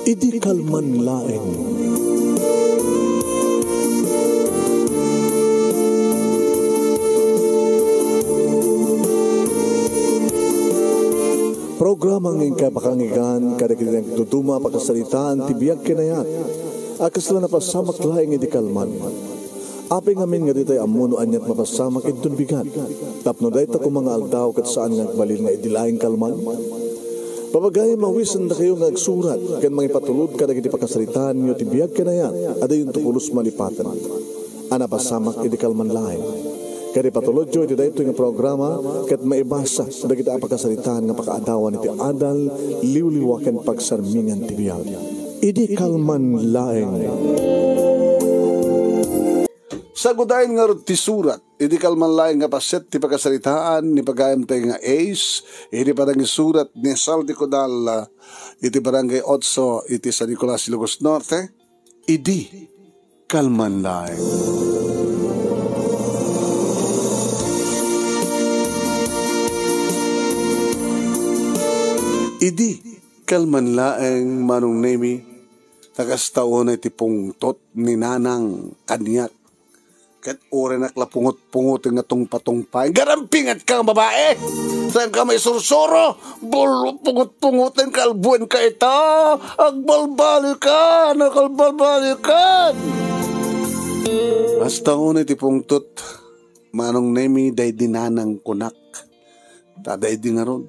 Idi kalman laeng. Programa ng kapakangigan kada kinang tutuma pakasalitaan tibiyag kinayat akas lang napasamak laing idi kalman. Aping amin nga ditay amuno anyat mapasamak itun bigat. Tapno dayta ko mga aldaw kat saan nga balil nga idi laing kalman. Papagay mawisan na kayo nga agsurat kan mga ipatulod kada kiti pakasalitaan nyo tibiyag kinayat ada yung tukulos malipatan. Ana pasamak idi kalman laing. Kaya patulod jo iti dayto nga programa ket maibasa da kita pakasalitaan nga pakaadawan iti adal liwliwaken pagsarmingan ti biag. Idi kalman laeng. Sagudayin nga ti surat, idi kalman laeng nga paset ti pakasalitaan ni pagayam tayo nga ace, idi parang surat ni Saldi Codal, iti barangay Otso, iti San Nicolas, Ilocos Norte, idi kalman laeng. Idi kalman laeng manong nemi tagas taon ay tipungtot ni nanang kanyak kat orenak la pungot-pungot nga tong patungpay garampingat kang babae saan ka may sursuro pungot-pungotin kalbuan ka ito agbalbali ka nakalbalbali ka as taon ay tipungtot manong nemi day dinanang kunak taday di nga ron.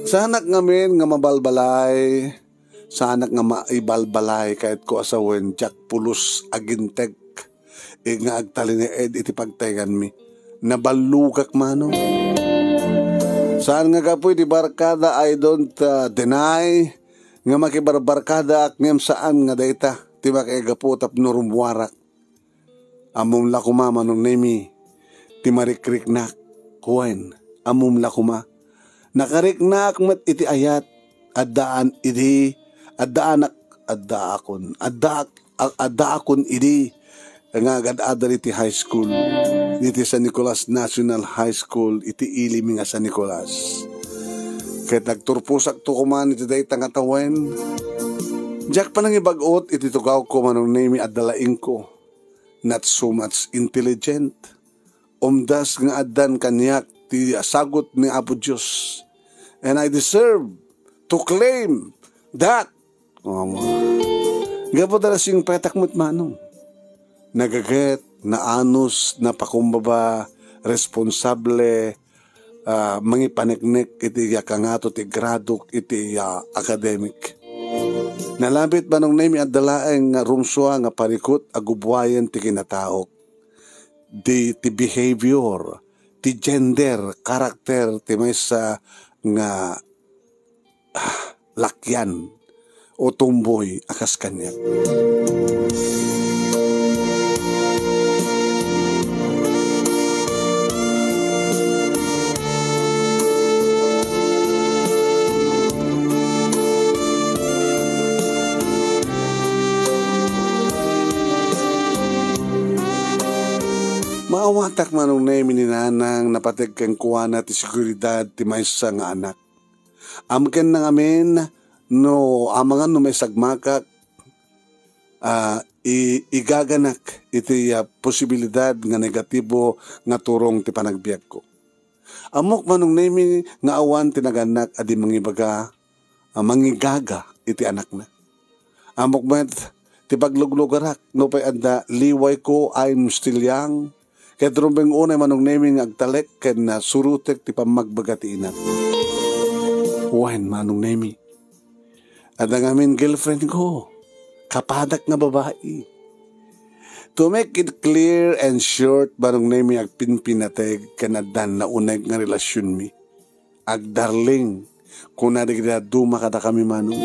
Sa anak ngamin nga mabalbalay, sa anak nga maibalbalay kahit ko asawen jak pulos aginteg nga agtali ni Ed iti pagtegan mi nabalugak mano. Saan nga kapoy di barkada I don't deny nga makibarbarkada ak ngem saan nga dayta ti makaigapo tapno rumwarak amum la kuma manong nemi ti marikrik na kuwen amum la kuma nakariknak mat iti ayat addaan idi addaanak addaakon idi nga agad-adar iti high school iti San Nicolas National High School iti ilimi nga San Nicolas ket nagturpusak to kuman iti dayta nga tawen jak pa nang ibagot iti tugaw ko manong nemi addalaing ko not so much intelligent umdas nga addan kanyak ti sagot ni Apo Diyos and I deserve to claim that. Gapo dala sing petak mo't manong. Nagaget, na anus, na pakumbaba, responsable, mangipaneknek, iti yakangato, ti graduk, iti academic. Nalabit ba nung name at dalaeng rumswa nga parikot, agubwayan ti kinataok. Ti behavior, ti gender, karakter, ti may sa nga lakyan o tumboy akas kanya. Maawatak manong nemi ni nanang napatig kang kuwana ti seguridad ti maysa nga anak. Amken na ngamin no amangan no may sagmakak igaganak iti posibilidad nga negatibo nga turong ti panagbiag ko. Amok manong nemi nga awan tinaganak adi mangibaga mangigaga iti anak na. Amok met ti pagluglugarak no pay adda liway ko I'm still young. Kaya trumbeng unay manong naming agtalek ken na surutek ti pamagbaga ti inak. Wen manong nami. At ang amin girlfriend ko, kapadak nga babae. To make it clear and short, manong nami agpinpinateg kanadan na uneg nga relasyon mi. Agdarling, kung nadigda duma kada kami manong.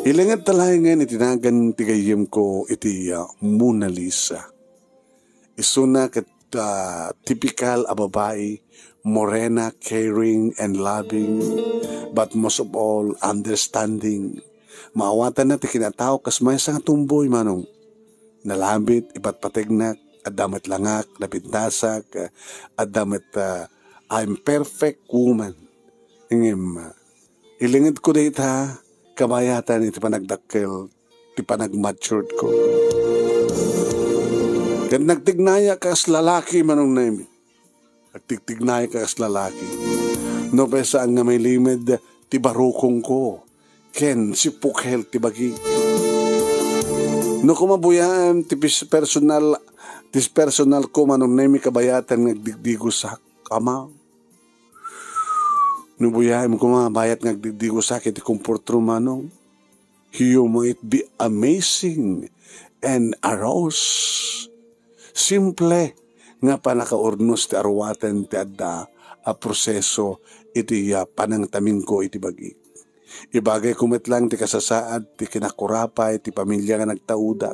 Ilangat talayangan itinagan tigayim ko iti Mona Lisa. Isuna kat typical a babae, morena, caring, and loving, but most of all, understanding. Maawatan na ti kinatao kas may isang tumboy manong. Nalambit, iba't patignak, at damit langak, napintasak, at damit I'm perfect woman. Ingim, ilingid ko dita, kabayatan iti panagdakkel, ti panagmatured ko. Ken nagtignaya ka as lalaki manong nemi. Nagtignaya ka as lalaki. No pesa ang nga may limed ti barukong ko. Ken si pukhel ti bagi. No kumabuyan ti personal ko manong nemi kabayatan nagdigdigo sa kama. No buyahin ko bayat nagdigdigo sa akin ti comfort room manong. You might be amazing and aroused. Simple nga panakaurnos ti arwaten ti adda a proseso iti panangtamin ko iti bagi. Ibagay kumit lang ti kasasaad ti kinakurapay ti pamilya nga nagtauda.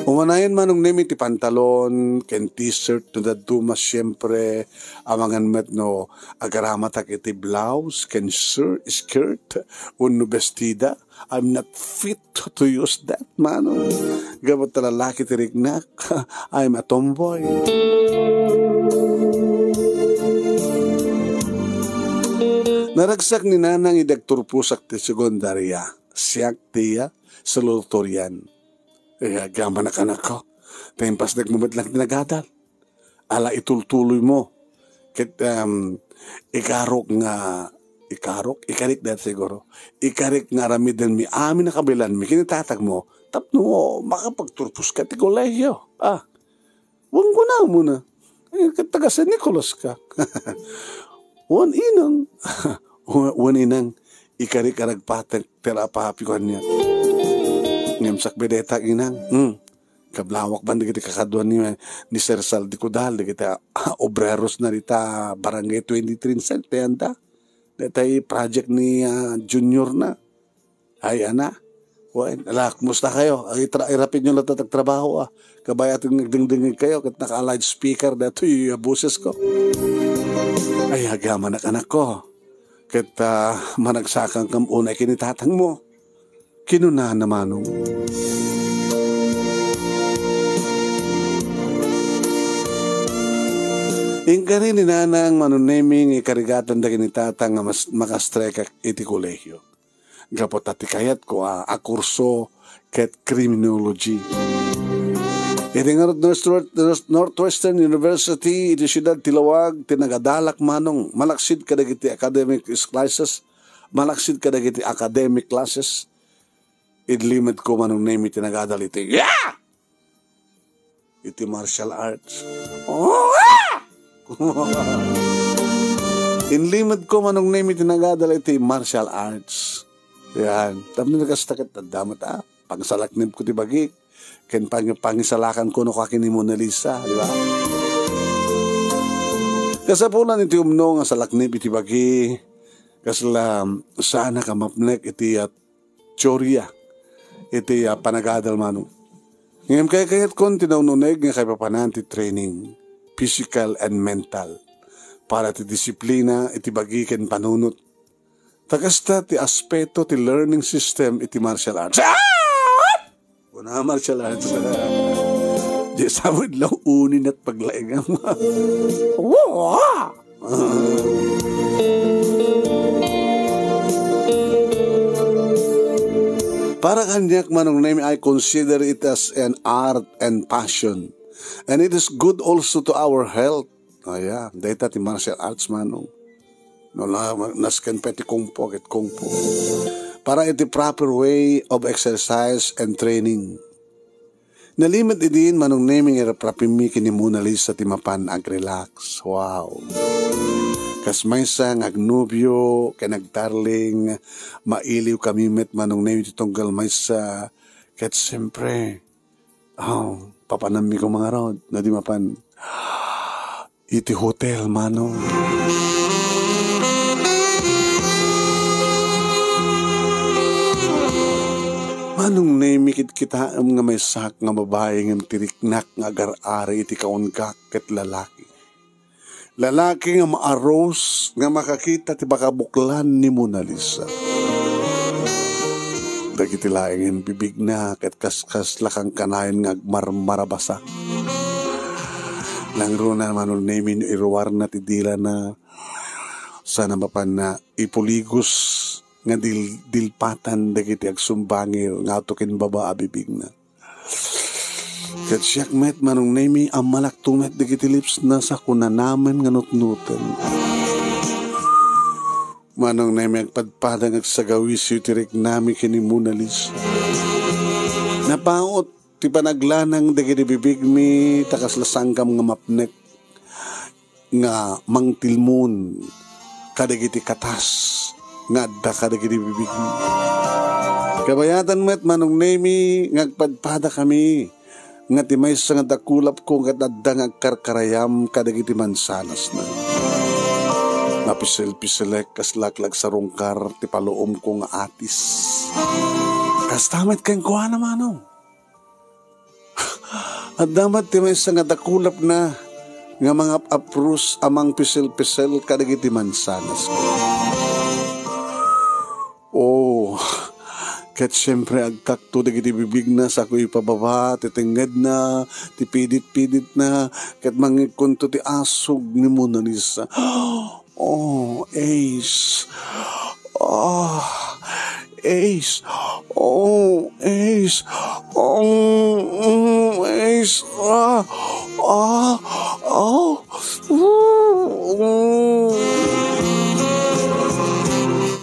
Umanayan manong nemi ti pantalon ken t-shirt no daduma siyempre amangan met no agaramatak iti blouse ken skirt unno bestida. I'm not fit to use that manong. Gamot na lalaki ti rignak. I'm a tomboy. Naragsak ni nanang idagtur pusak ti sekundarya. Siyak tiya sa lutorian. Gaman na kanak ko. Tempas nagmumad lang tinagadal. Ala itultuloy mo. Kit ikarik dahil siguro. Ikarik nga ramidin mi amin na kabilan mi. Kinitatag mo. Tapno mo makapagturpus ka ti kolehiyo. Huwag ko na muna. Taga San Nicolas ka. Wan inang ikarik aragpatek terapapikuan niya. Ngemsak bedeta inang. Kablawak banda kita kakaduan ni Sir Sal di Kudal. Di kita obreros na rita barangay 23 cent. Tayanda. Datay project ni Junior na. Ay ana. Kumusta kayo? Irapin nyo lang tatagtrabaho. Kabayat yung nagdingdingig kayo. Kat naka-live speaker dato yung boses ko. Ay, agaman anak ko. Kat managsakang kamunay kinitatang mo. Kinunahan naman nung. Ingkari ni nanang manuneming ikarigatan da kinitatang nga makastreka iti kolehyo. Gapot ati kayat ko kurso ket criminology. Iti nga Northwestern University iti siyudad Tilawag tinagadalak manong malaksid kadagiti academic classes, malaksid kadagiti academic classes. Idlimit ko manong name iti nagadal iti iti martial arts. Inlimit ko manong name iti nagadal iti martial arts. Yan. Tapos nagkastakit na damat pangsalaknib ko ti bagi. Ken pangisalakan ko no kakin ni Mona Lisa. Di ba? Kasapulan iti umno nga salaknib iti bagi. Kasla sana ka mapnek iti teorya. Iti panagadal manong. Ngayon kayat kon tinaununig nga kay papanan ti training. Physical and mental. Para ti disiplina iti bagi ken panunot. Takasta ti aspeto ti learning system iti martial arts. Una martial arts. Di samad lang unin at paglaing. Para kanyak manong name, I consider it as an art and passion. And it is good also to our health. Data ti martial arts manong. No, nasken peti kungpo ket kungpo. Para iti proper way of exercise and training. Nalimit idin manong naming iraprapimi kini Mona Lisa ti mapan ag-relax. Wow. Kas maysa agnubyo ken agtarling mailiw kami met manong naming ti tunggal maysa ket siyempre papanami ko mga rod na di mapan iti hotel manong. Manong namikit kita nga may sak nga babae nga tiriknak nga agar-ari iti kaungkak ket lalaki. Lalaki nga maaros nga makakita ti bakabuklan ni Mona Lisa. Dagiti laeng ang bibig na ket kaskas lakang kanayon nga agmarmarabasa. Langro na manong namin iruwar na ti dila na sana mapan na ipuligos nga dilpatan dagiti agsumbangir nga atukin baba abibig na. Kat siyak met manong nemi ang malaktumet dagiti lips na sa kunanamen nga nutnuten. Manong nemi agpadpadang agsagawis yu tirik nami kini Mona Lisa. Napaot ti panaglanang dagiti bibig mi takas lasanggam nga mapnek nga mangtilmon kadagiti katas nga adda kadagiti bibig mi. Kabayatan met manong nemi ngagpadpada kami nga timay sa nga dakulap ko nga adda ngagkarkarayam kadagiti mansanas na. Napisel-piselek kaslaklag sa rungkar ti paluom ko nga atis. Kastamet kayong kuha na manong. At damat timay sa nga dakulap na nga mga aprus amang pisel-pisel kadagiti mansanas ko. Oh, ket siyempre agkakto dagiti bibig na sa ko ipababa, titinged na, tipidit-pidit na, ket mangikunto ti asog ni Mona Lisa. Oh, Ace. Oh, Ace. Oh, Ace. Oh, Ace.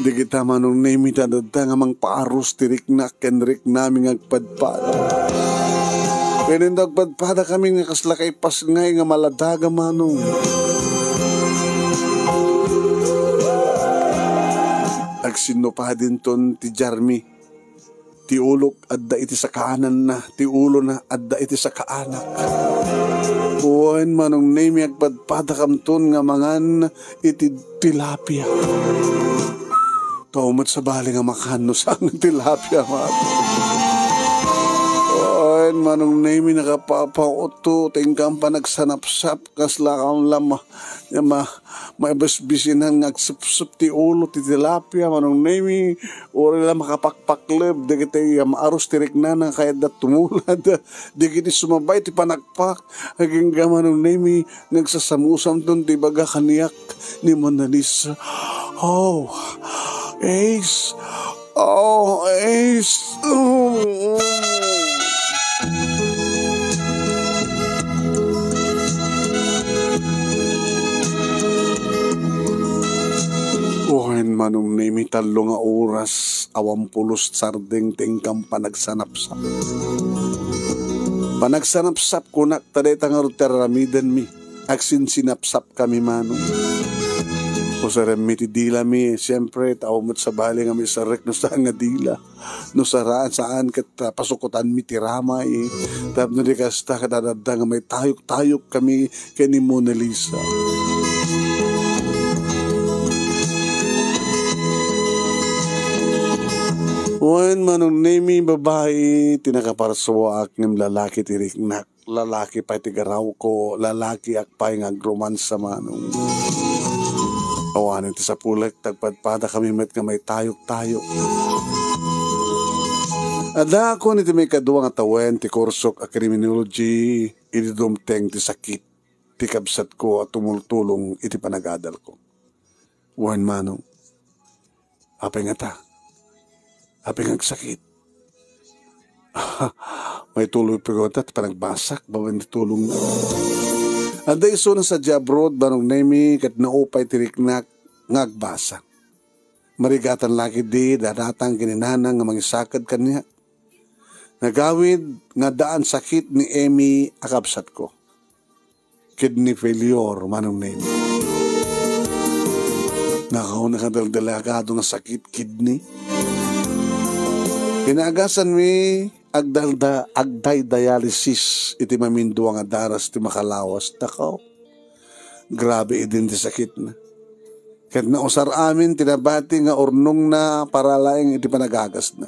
Di kita manong nemi tadada nga mang paarus tirik na kenrik namin agpadpada. Kaya nagpadpada kami nga kaslakay pasngay nga maladaga manong. Agsino pa din ton ti Jarmi. Ti ulok adda iti sa kaanan na, ti ulo na adda iti sa kaanak. Buwan manong nemi agpadpada kamton nga mangan iti tilapia. Taumot sa bali nga makano saan ng tilapia man. Buwan manong nemi nakapapauto tingkang pa nagsanapsap kasla kang lama. Maibasbisinan nga agsupsup ti ulo ti tilapia manong nemi ori lang makapakpakleb dagiti maaros tirik na kaya dat tumulad dagiti sumabay ti panagpak haging manong nemi nagsasamusam ton ti baga kaniyak ni Mona Lisa. Oh, Ace. Oh, Ace. Buhain manong nemi talo nga oras awampulos sardeng tingkang panagsanapsap. Panagsanapsap kunak taday tangar teramiden mi. Aksin sinapsap kami manong. O sa remiti dila mi, siyempre taumot sa bali nga mi sarek no saan nga dila. No saraan saan kat pasukutan mi tiramay. Tap no di kasta kadadada nga may tayok-tayok kami kay ni Mona Lisa. Wan manong nemi babae tinakaparsuwa ak ng lalaki tiriknak. Lalaki pa tigaraw ko, lalaki akpay nga agromansa manong. Awanin ti sa pulek, tagpadpada kami met nga may tayok-tayok. Ada ako niti may kaduwa nga tawen ti kursok a criminology, ididumteng ti sakit, ti kabsat ko at tumultulong iti panagadal ko. Wan manong, apay nga ta. Aping agsakit. May tuloy pagod at panagbasak, bawan di tulong na. Anda iso na sa abroad, banong nemi, kat naupay tiriknak, ngagbasak. Marigatan laki di, dadatang kininanang nga mangisakad kanya. Nagawid, nga daan sakit ni Emi, akabsat ko. Kidney failure, manong nemi. Nakauna ka daldalagado nga sakit, kidney. Pinagasan mi agday dialysis iti mamindo nga daras ti makalawas takaw. Grabe idin ti sakit na. Ket nausar amin tinabati nga urnong na para laeng iti panagagas na.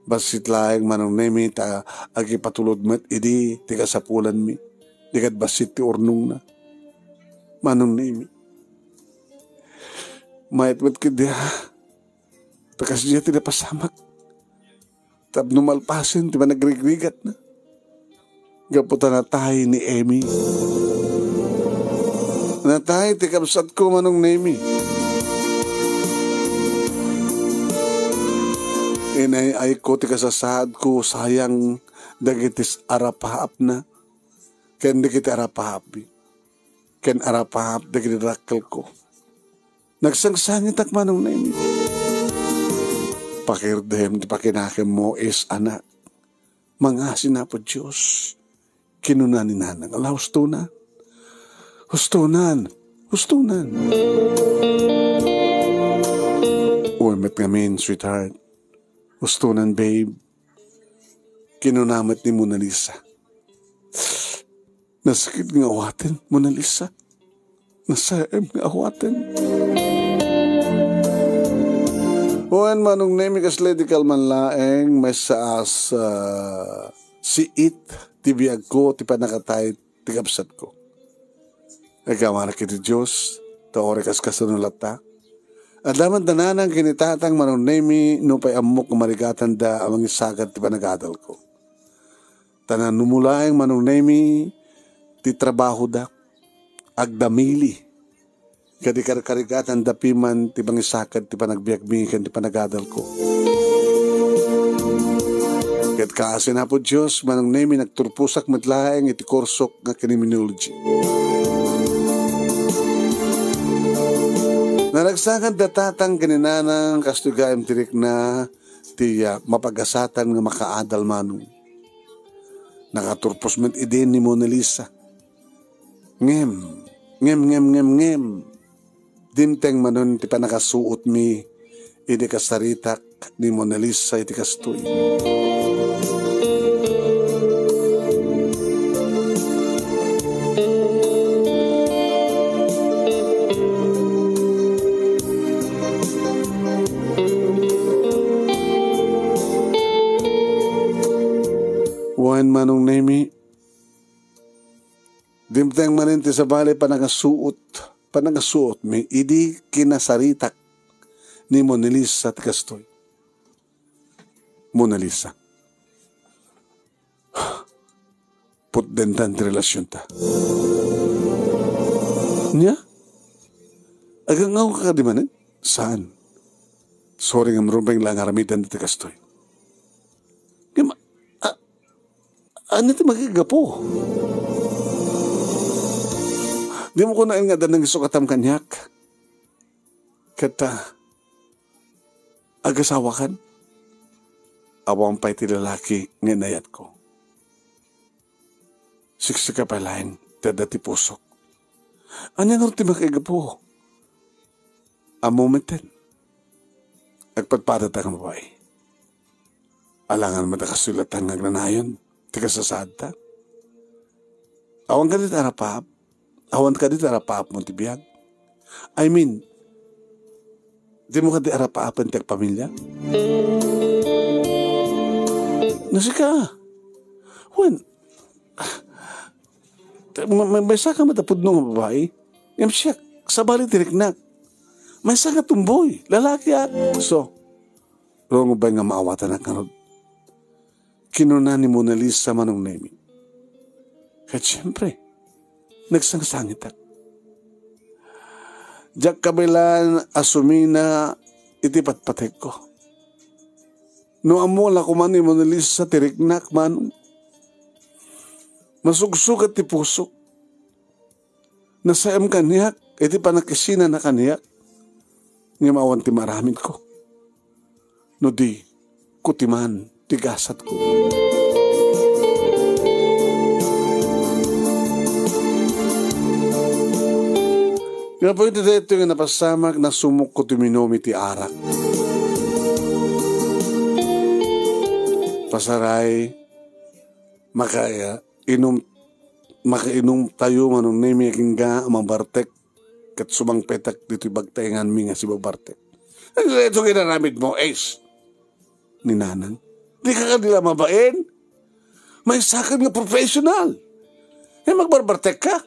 Basit laeng manong nemi ta agi patulod met idi ti kasapulan mi. Dikat basit ti urnong na. Manong nemi. Mayat kidya. Takas diya ti napasamak. Tab numalpasin, di ba nagrigrigat na? Gaputan na tayo ni Emi. Na tayo, tikabsat ko manong Nemi. Inay ay ko ti kasasad ko sayang dagitis arapahap na. Ken dagiti arapahap. Ken arapahap dagiti rakkel ko. Nagsangsangit ak manong na ini. Pakirdem ti pakinakim mo is anak. Mga sinapo Diyos. Kinunan ni nanang. Ala, hustunan. Hustunan. Hustunan. Uy, met ngamin, sweetheart. Hustunan, babe. Kinunamat ni Mona Lisa. Nasakit nga awatin, Mona Lisa. Nasayam nga awatin. Uwan manong nemi kasledikal man laeng may saas si it tibiyag ko ti panakatay ti kapsat ko. Agama na kiti Diyos ta orekas kasunulat ta. At laman dananang kinitatang manong nemi no pa'y amok marigatan da amang isagad ti panagadal ko. Tanan numulaeng manong nemi ti trabaho da agdamili. Kadi karigatan dapiman ti bangisakad ti panagbiagbigan ti panagadal ko. Ket kaasin na po Diyos manong nemi nagturpusak matlaeng iti korsok nga criminology. Naragsakan datatang ganinanang kastugayam tirik na ti mapagasatan nga makaadal manong. Nakaturpos met idin ni Mona Lisa. Ngem. Dimteng manon ti panakasuot mi iti kasaritak ni Mona Lisa iti kastoy. Wan manong nemi dimteng manin ti sabali panagasuot may idi kinasaritak ni Mona Lisa at kastoy. Mona Lisa. Putdentan ti relasyon ta. Nya? Agang nga ka di manin? Saan? Sorry nga marumeng lang aramitan ti kastoy. Ano iti magigapo? Di mo ko na nga danang isukatam kanyak. Kata, agasawa kan? Awang pa'y ti lalaki nga nayat ko. Siksika pa lain, tada ti pusok. Anya nga ti makigapo? A moment din. Agpadpadat ang babae. Alangan matakasulatan nga nanayon. Tika sa sadta. Awan ka dit arapap. Awan ka dit arapap mo tibiyag. I mean, di mo ka di arapapan tiyag pamilya? Nasika. Wan. May saka matapod nung babae. Yung siya, sabali tiriknak. May saka tumboy. Lalaki at. So, rong ba nga maawatan na karod? Kinuna ni Mona Lisa manong nemi. Kahit siyempre, nagsangsangit at. Diyak kabilan asumina iti patpatek ko. No amola ko man ni Mona Lisa tiriknak manong. Masugsugat ti pusok. Nasayam kaniyak, iti panakisina na kaniyak. Ngayon ti maramit ko. No di, kutiman. Tigasat ko. Nga po ito yung napasamag na sumuk ko tuminomi ti arak. Pasaray, makainom tayo manong nemi akingga mabartek kat sumang petak dito bagtayangan mi nga si babartek. Ito kinaramid mo, Ace. Ni nanang. Di ka kanila mabain. May sakit nga professional. Magbarbartek ka.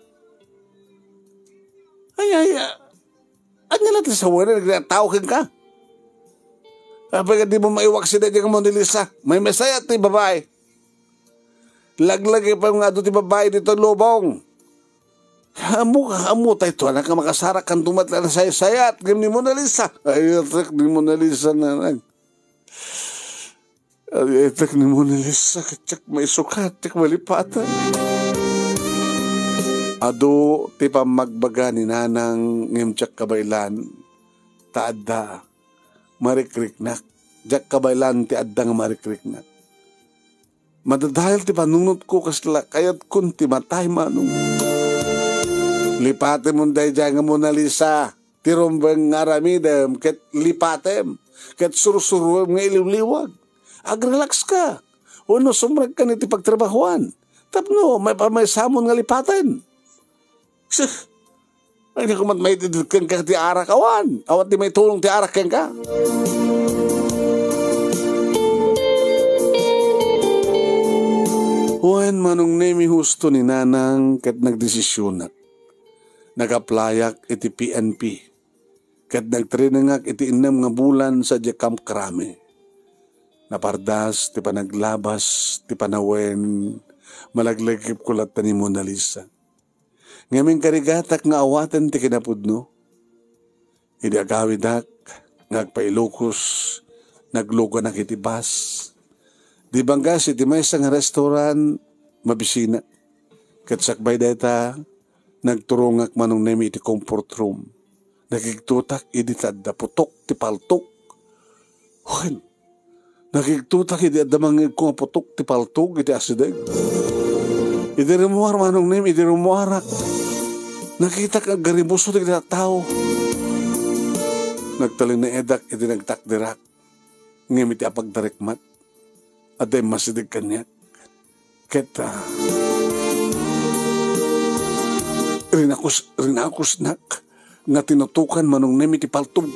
Anya natin sa wala, nagtatawagin ka. Kapag di mo maiwak sila dyan Mona Lisa, may mesaya ti babae. Laglagay pa nga doon ti babae dito lobong. Amu tayo ito, anak ka makasarak kang tumatla na sayat. Gam ni Mona Lisa. Ay, ni Mona Lisa na. Itak ni Mona Lisa, tsak may sukat, tsak malipatan. Ado, ti pamagbaga ni nanang ngimtsak kabaylan, taadda, marikriknak. Jak kabaylan ti adda nga marikriknak. Madadahil ti panunot ko kasla, kayat kun ti matay manong. Lipatem mo dahi dyan nga Mona Lisa, ti rombeng ngaramidem, ket lipatem, ket surusuruem nga iliwliwag. Agrelax ka. Uno, sumrag ka niti pagtrabahuan. Tapno, may samon nga lipaten. Ay, di ko may tidilkan ka ti arak awan. Awat di may tulong ti arak ka. Huwan manong nemi husto ni nanang kat nagdesisyonak. Nagaplayak iti PNP. Kat nagtrinangak iti 6 nga bulan sa Camp Krame. Napardas, ti panaglabas, ti panawen, malaglagip kulat ni Mona Lisa. Ngamin karigatak nga awatan ti kinapudno. Idi agawidak, ngagpailukos, naglugo na kiti bus. Di banggas iti may isang restaurant, mabisina. Katsakbay deta, nagturungak manong nemi iti comfort room. Nagigtutak, idi tadda putok, ti paltok. Huwag, nakiktutak iti adamang kung putok ti paltog iti asideg. Iti rimuar manong nem, iti rimuarak. Nakita ka garibuso ti tao. Nagtalin na edak, iti nagtakdirak. Ngem iti apagdarikmat. At ay masidig kanyak. Keta. Rinakos nak. Nga tinutukan manong nem iti paltog.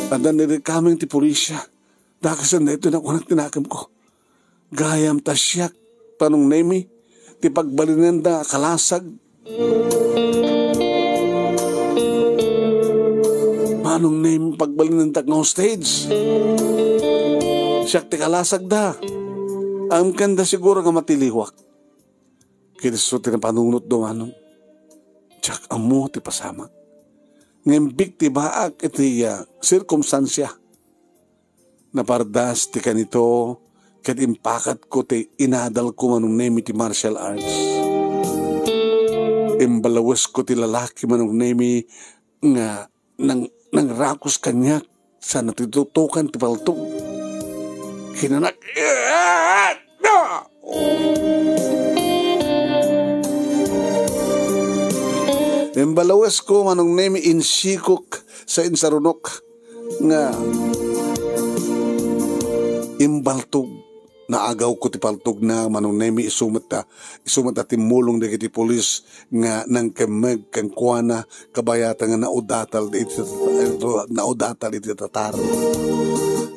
At nanirekaming ti pulisya. Dakasan na ito na kunang tinakam ko. Gayam tasyak, panong nemi, ti pagbalinan da kalasag. Manong nemi, pagbalinan da ng stage. Siyak ti kalasag da. Ang kanda siguro nga matiliwak. Kiniso ti na panunot do manong. Tsak amo ti pasama. Ngembik ti baak iti sirkumstansya. Napardas ti kanito, kat impakat ko ti inadal ko manong nemi ti martial arts. Imbalawas ko ti lalaki manong nemi nga nang rakos kanyak sa natitutukan ti paltog. Kinanak, imbalawas ko manong nemi insikok sa insarunok nga imbaltog na agaw ko ti paltog na manong nemi isumat timulong de kiti polis nga nang kemeg kang kuana kabayata nga naudatal iti tatar.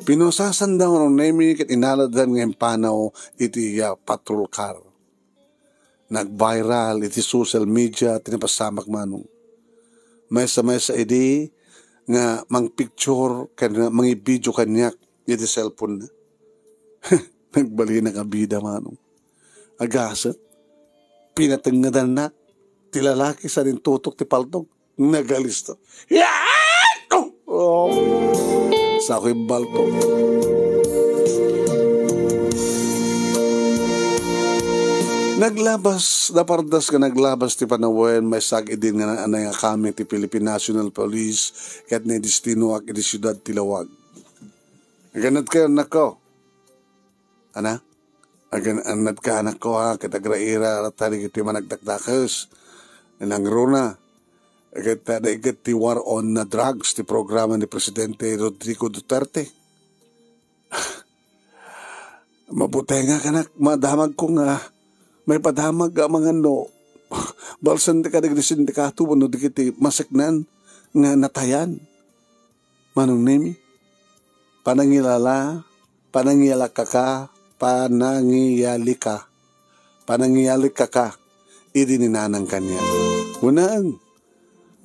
Pinusasan daw manong nemi ket inaladan nga empanaw iti patrol car. Nag-viral iti social media tinapasamak manong. Maysa idi nga mang picture ken mang video kanyak iti cellphone na. Nagbali na kabida manong. Agasat, pinatangadan na, ti lalaki sa rin tutok ti paltog, nagalisto. Oh! Sa ako'y baltog. Naglabas, napardas ka naglabas ti panawen, may sagi din nga anay nga kami ti Philippine National Police, kat na destino ak iti siyudad Tilawag. Ganat kayo nako. Ana? Anad ka anak ko ha, kitagraira ratali kiti managdakdakas. Nangruna. Kita daigat ti war on na drugs, ti programa ni Presidente Rodrigo Duterte. Mabuti nga kanak, madamag ko nga, may padamag ang mga no. Balsan di ka nagdisindikato, no di kiti masaknan, nga natayan. Manong nemi? Panangilala ka, panangiyalik ka, idi ninanang kanya. Unang,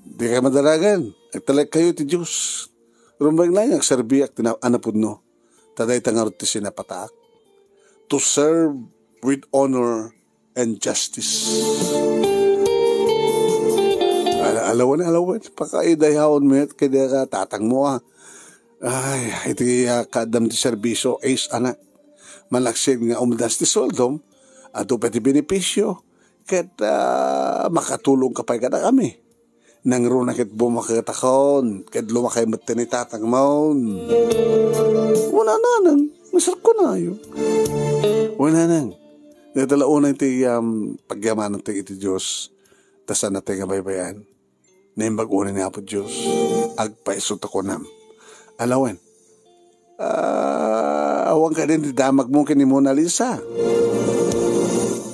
di ka madaragan, nagtalag kayo ti Diyos. Rumbang lang, agserbiak, anapod no, taday tangarot ti sinapataak. To serve with honor and justice. Alawan, pakaidayahon mo, kaya tatang mo Ay, iti kadam ti serbisyo is anak. Malaksin nga umdas ti soldom, ato pati benepisyo. Ket makatulong kapay kada kami. Nang runa ket bumakakatakon, ket lumakay matinitatang maun. Wala na nang, masarap ko na yun. Wala nang. Natalauna iti pagyamanan ti iti Diyos, tasan na nga baybayan. Naimbag-una ni Apo Diyos, agpaisot ako nam. Alawan, awang ka din, damag mo kini Mona Lisa.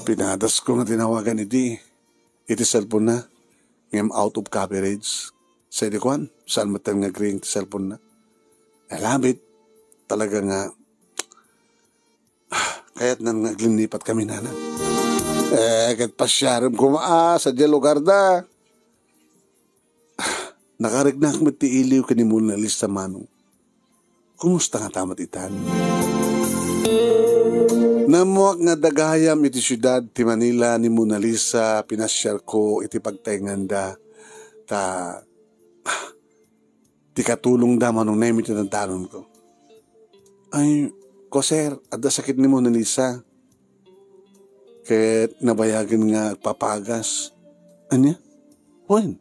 Pinadas ko nga tinawagan iti cellphone na, ngayam out of coverage. Sa edikwan, saan matang nga green ti cellphone na. Alabit, talaga nga, kaya't nang naglinipat kami na. Kat pasyarim ko sa lugar da. Nakarignak mo ti iliw ka ni Mona Lisa manong. Kumusta nga tamat itan? Namuak nga dagayam iti syudad ti Manila ni Mona Lisa, pinasyar ko iti pagtaynganda ta ti katulong da manong naimi tinantanon ko. Ay, ko sir, adda sakit ni Mona Lisa. Ket nabayagan nga papagas. Anya? Wen?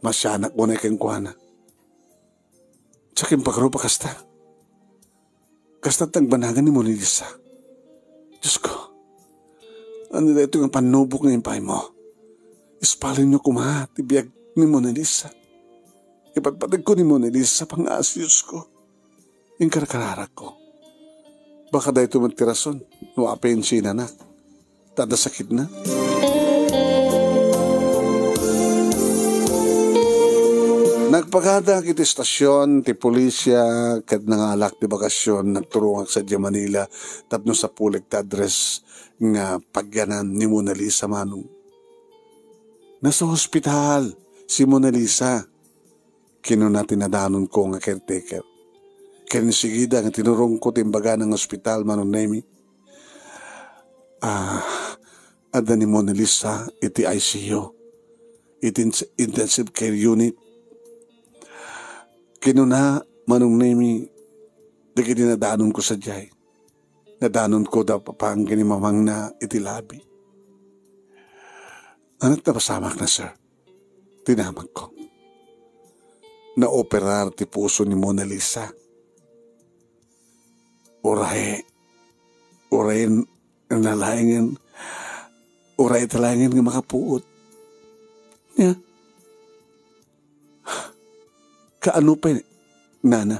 Masyanak mo na ikengkuhana. Tsakin pagrupa kasta. Kasta tagbanagan ni Mona Lisa. Diyos ko. Ano na ito nga panubok na impay mo? Ispalin niyo kumahat. Ibiyag ni Mona Lisa. Ipatpatag ko ni Mona Lisa pang-aas Diyos ko. Yung karakararak ko. Baka dahil ito magtirason. No apensina na. Tada sakit na. Nagpagada kiti istasyon, ti pulisya, kad nangalak ti bakasyon, nagturungag sa Manila, tapno sa pulik ti address nga pagyanan ni Mona Lisa manong. Nasa hospital, si Mona Lisa. Kino na tinadanon ko nga caretaker. Kaya nisigida nga tinurong ko timbaga ng hospital manong nemi. Ada ni Mona Lisa, iti ICU, iti intensive care unit. Kinuna manong nemi, di kinadanon ko sa jay. Nadanon ko da papang ginimamang na iti labi. Anat na pasamak na sir, tinamag ko. Na-operar ti puso ni Mona Lisa. Uray nalaingin, uray talangin nga makapuot. Yeah. Kaano pa nana?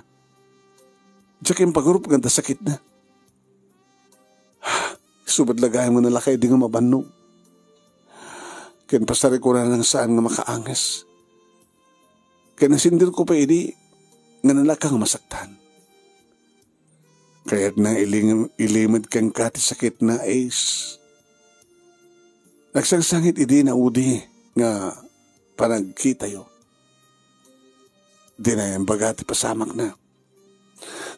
Diyak yung pagrup ganda sakit na. Subad lagay mo na lakay di nga mabanong. Kaya pasari ko na ng saan nga makaangas. Kaya nasindir ko pa idi nga nalakang masaktan. Kaya't na ilimad kang kati sakit na ace. Nagsangsangit idi na udi nga panagkita yo. Di na yung bagati pasamak na.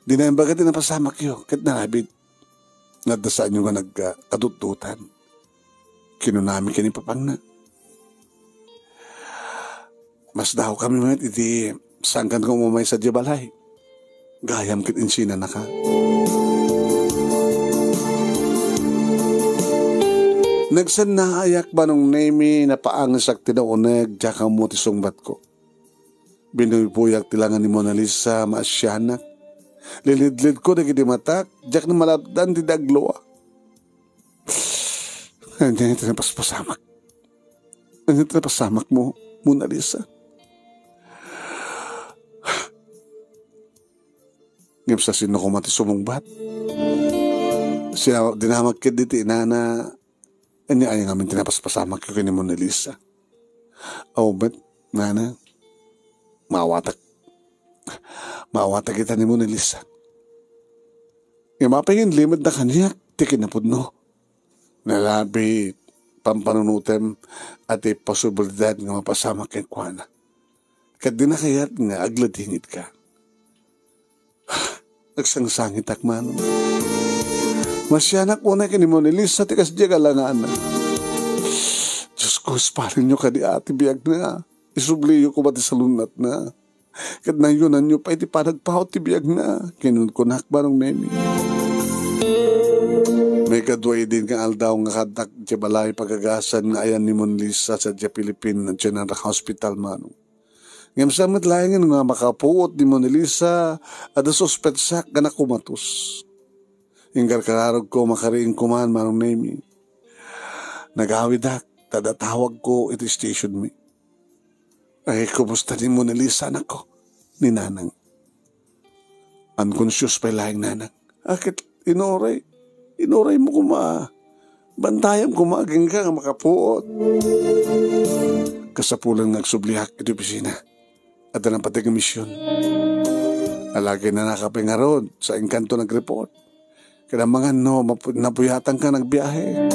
Di na yung bagati na pasamak yo. Kahit narabit, nadasaan nyo nga nagkadututan. Kinunami ka ni papang na. Mas daw kami mga iti sangkan ko umumay sa Jabalay. Gayam kit insina na ka. Nagsan na ayak ba nung nemi na paangasak tinaunag diyaka mo tisungbat ko. Binuipuyak tilangan ni Mona Lisa maasyanak. Lilidlid ko na kidimatak. Diyak na malabdan ti dagloa. Andiyan ito na paspasamak. Andiyan ito na pasamak mo, Mona Lisa. Ngayong sa sino ko mati sumungbat. Siya dinamag kid diti na ani ay nga min tinapaspasamak ko ni Mona Lisa. Oh, but nana, mawatak kita ni Mona Lisa. Yung mapingin limit na kanya, tikin na po no. Nalabi, pampanunutem, at posibilidad nga mapasama kay Kuana. Kat di na kaya't nga agladingit ka. Nagsangsangit akman. Masyanak mo na kini Mona Lisa, tikas diya kalangan na. Diyos ko, spalin nyo ka di ati biyag na. Isubliyo ko ba di sa lunat na. Kat na yun nyo pa iti panagpahot ti biyag na. Kinunkunak ba nung nemi? May kadway din kang aldaw nga kadak di balay pagagasan nga ayan ni Monlisa sa di Philippine General Hospital manong. Ngam sa matlayangan nga makapuot ni Monlisa at suspetsak ka na kumatos. Inggar kararog ko makariing kuman manong nemi. Nagawidak, tadatawag ko iti station me. Ay, kumusta ni Monlisa anak ko? Ni nanang. Unconscious pa lahing nanang. Akit inoray? Inuray mo bantayam kumaging ka nga makapuot. Kasapulan nagsubliak ito pisina at ang pati misyon. Alagi na nakapingarod sa engkanto nag-report. Kaya mga napuyatan ka nagbiyahe.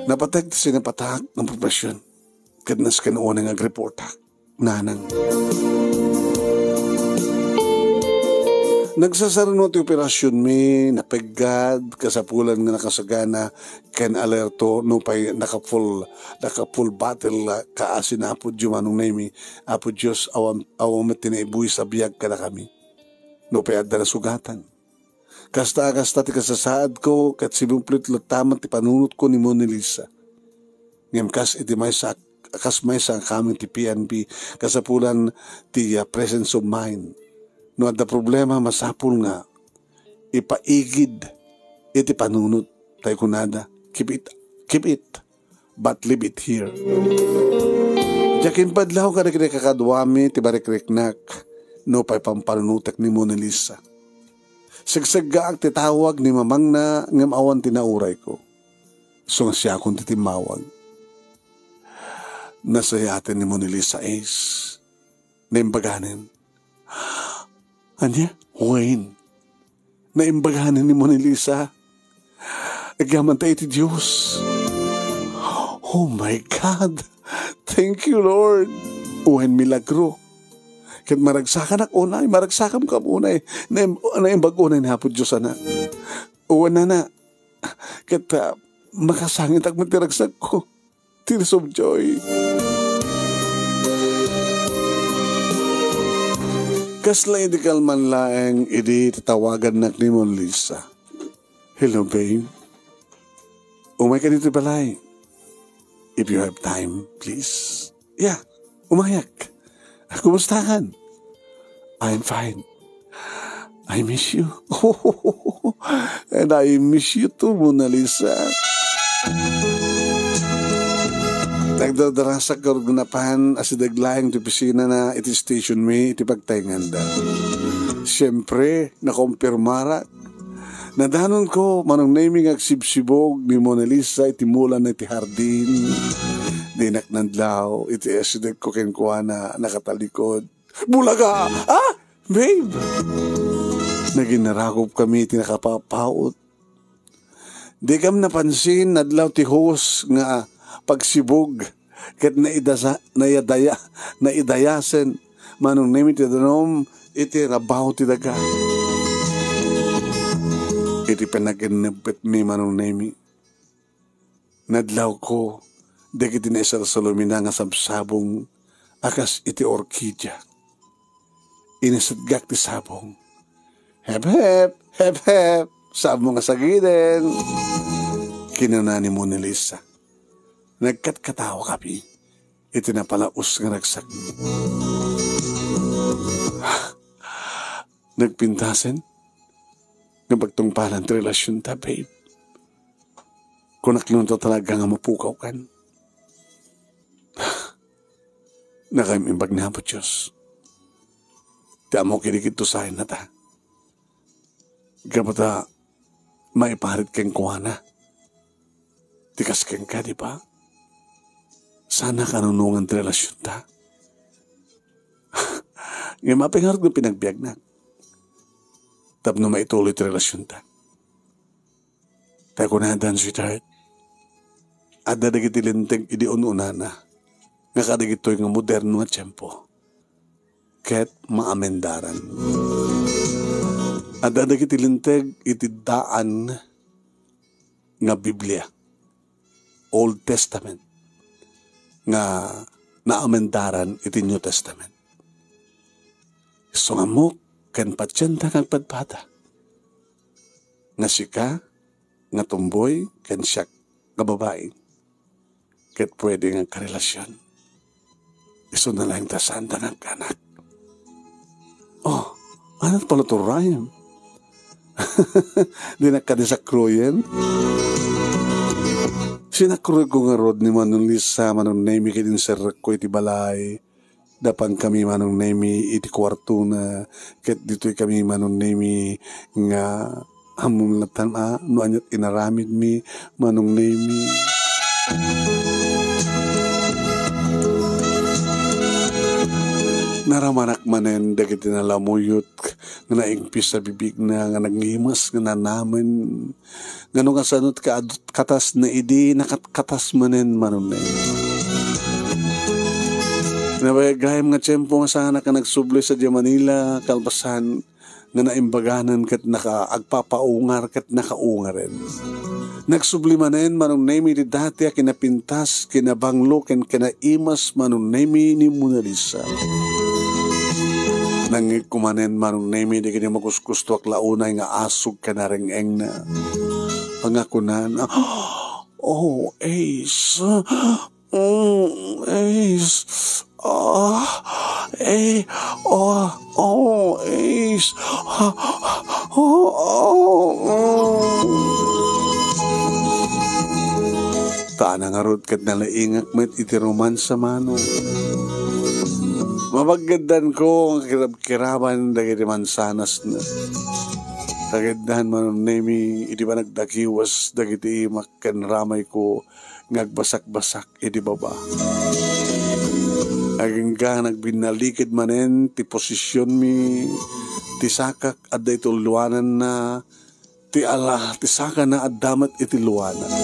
Napatek sinapatak ng profesyon. Kadnas ka noon ang nag-report nanang. Nagsasarunod yung operasyon mi, napagad, kasapulan nga nakasagana, ken alerto, no pa'y naka-full battle kaasin na po Diyo manong naimi, apo Diyos, awang matinaibuhi sa biyag ka na kami. No pa'y adda na sugatan. Kasta ti kasasaad ko, kat sibumplit lataman ti panunot ko ni Monlisa. Ngam kas iti may sa kaming ti PNP, kasapulan ti presence of mind. No at the problema masapul nga ipaigid iti panunot tayo kunada keep it but leave it here. Jakin padlaw ka na kakadwami ti barikriknak no pa'y pampanunutek ni Monlisa. Sigsaggaak ti tawag ni mamang na ngam awan tinauray ko. So nga siya akong titimawag. Nasayatin ni Monlisa Ace na imbaganin. Anya? Wayne. Naimbaganan ni Monlisa. Agaman tayo ti Diyos. Oh my God. Thank you, Lord. Wayne milagro. Kat maragsakan ak unay. Maragsakam ka unay. Naimbagunay na po Diyos anak. Uwan na. Kat makasangit ak matiragsak ko. Tears of joy. Kasla idikal man laeng idi tatawagan nak ni Monlisa. Hello, babe. Umay ka dito balay. If you have time, please. Yeah, umayak. Kumusta ka? I'm fine. I miss you. And I miss you too, Monlisa. Nagdadarasak ka gunapan as idaglayang ti pisina na iti station me iti pagtaingan da. Siyempre, nakumpirmara. Nadanon ko manong naming agsibsibog ni Monlisa iti mula na iti hardin. Dinak nandlaw iti asidag ko kenkuha na nakatalikod. Bulaga! Ah! Babe! Naginaragop kami iti nakapapaut. Di kam napansin nadlaw ti host nga pagsibog ket naidayasen manong nemi ti danom iti rabaw ti daga iti panaginipit mi manong nemi nadlaw ko dagiti na isar salumina nga sabsabong akas iti orkidya inisadgak ti sabong hep hep hep hep sabong nga sagiden kinana ni Monlisa. Nagkatkatawa kami. Iti napalaos nga nagsak. Nagpintasen. Nagpagtungpalan ti relasyon ta, babe. Kung naklunto talaga nga mapukaw kan. Nakamimbag na po, Diyos. Di mo kinikit to sa akin na ta. Kapata maiparit kang kuwana. Tikas kang ka, di ba? Sana kanunungan ti relasyon ta. Ngayon mapingarot ng pinagbiag na. Tapno maituloy ti relasyon ta. Tayo kunadan, sweetheart. At dadagiti linteng idi ununana. Nga kadagitoy nga moderno nga tiyempo. Ket maamendaran. At dadagiti linteng iti daan nga Biblia. Old Testament. Nga na amendaran iti New Testament. Sungamok ken patyenta kang padpada. Nga sika, nga tumboy, ken siyak, nga babae. Ket pwede nga karelasyon. Iso na lang tasanda ng kanak. Oh, anong paluturayan? Di nakadisakroyan? Sinakroy ko nga rod ni Manong Lisa, Manong Nemi, kidin sir ko iti balay. Dapan kami Manong Nemi iti kwarto na, ket dito'y kami Manong Nemi nga hamulatan no anyat inaramid mi Manong Nemi. Naramanak manen dagiti nalamuyot nga naingpis sa bibig na nga naghimas nga nanaman nga nung kasanot ka adot katas na idi nakatkatas manen Manong Nemi. Nabayagayam nga tiyempo nga sana ka nagsubloy sa Manila kalbasan nga naimbaganan kat nakaagpapaungar kat nakaungaren. Nagsublimanen Manong Nemi di dati a kinapintas, kinabanglo, ken kinaimas Manong Nemi ni Mona Lisa. Nangikumanen Manong Nemi di kini makuskusto ak launay nga asog kanareng-eng na. Pangakunan, oh, Ace, Ace, Ace, Taan nga rod kat nalaingak met iti romansa Manong. Mabaggandan ko ang kiraban dagiti mansanas na. Kagandahan Manong Nemi, iti ba nagdakiwas dagiti makkan ramay ko ngagbasak-basak iti baba. Agingga nagbinalikid manen ti posisyon mi ti sakak adda iti luwanan na ti ala ti saka na addamat iti luwanan.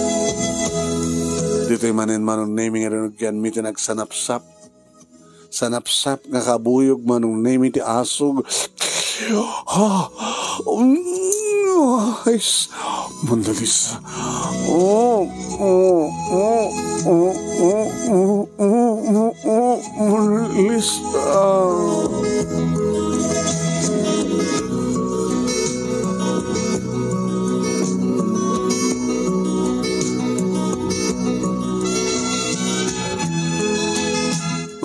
Dito'y manen Manong Nemi nga rinugyan mi ti nagsanapsap. Sanapsap nga kabuyog Manong Nemi ti asog. Guys, Mona Lisa. Mona Lisa.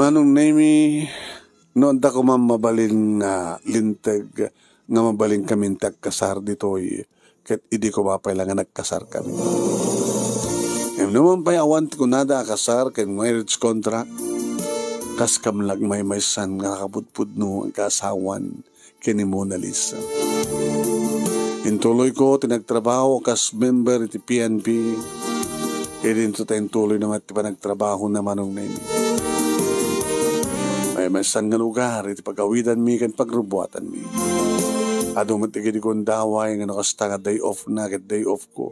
Manong Nemi, noon da ko mabalin nga lintag nga mabalin kami tagkasar dito'y ket idi ko mapay lang nga nagkasar kami. Ngayon naman pa'y awan ko nada akasar ken marriage contract kas kamlag may san nga kakapudpud no ang kasawan ken ni Mona Lisa. Intuloy ko tinagtrabaho kas member iti PNP edin to tayong tuloy naman iti panagtrabaho na Manong Nemi. May san nga lugar iti pagawidan mi ken pagrubuatan mi. Ado matigid ko daway nga nakasta nga day off na ket day off ko.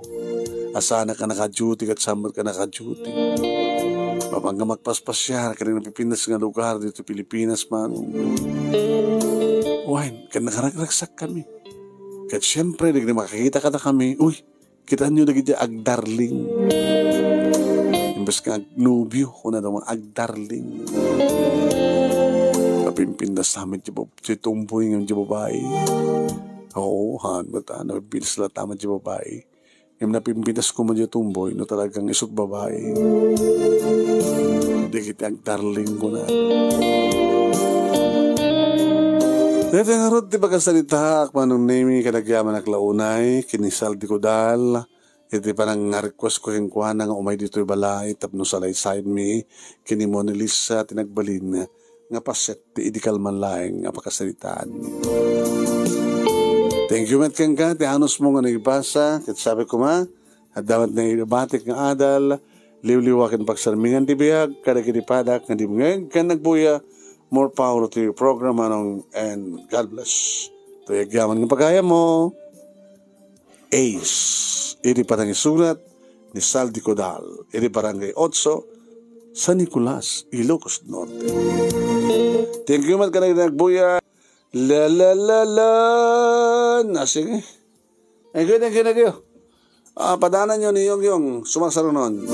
Asana ka naka-duty ket sambat ka naka-duty. Mapangga magpaspasyar ka rin napipinas nga lugar dito Pilipinas Manong. Wine, ken nakaragraksak kami. Ket syempre di makakita ka na kami. Uy, kita nyo dagiti agdarling. Imbes nga agnubyo ko na daw agdarling. Napimpindas namin si tumboy ng babae. Oo, bata, napipinas sila tama si babae. Yung napimpindas ko man si tumboy, no talagang isot babae. Hindi kita ang darling ko na. Dito nga ron, di ba kasalita, Manong Nemi, kanagyaman aklaunay, kinisal di ko dal, iti pa nang request ko yung kuha nga umay dito'y balay, tapno salay side me, kini Mona Lisa, tinagbalin nga paset ti idikal man laeng nga pakasalitaan. Thank you, Matt Kangka, ti anos mo nga nagbasa, kat sabi ko ma, at dapat na ibatik nga adal, liwliwakin pagsarmingan ti biyag, kada kitipadak, nga di mga kan nagbuya, more power to your program, Manong, and God bless. Ito yagyaman ng pagkaya mo, Ace, iti parang isulat, ni Saldi Codal, iti barangay 8, San Nicolas, Ilocos Norte. Thank you, Mat, ka na nagbuya. La la la la. Sige. Ay, good, thank you. Padanan nyo ni yung sumasarunon.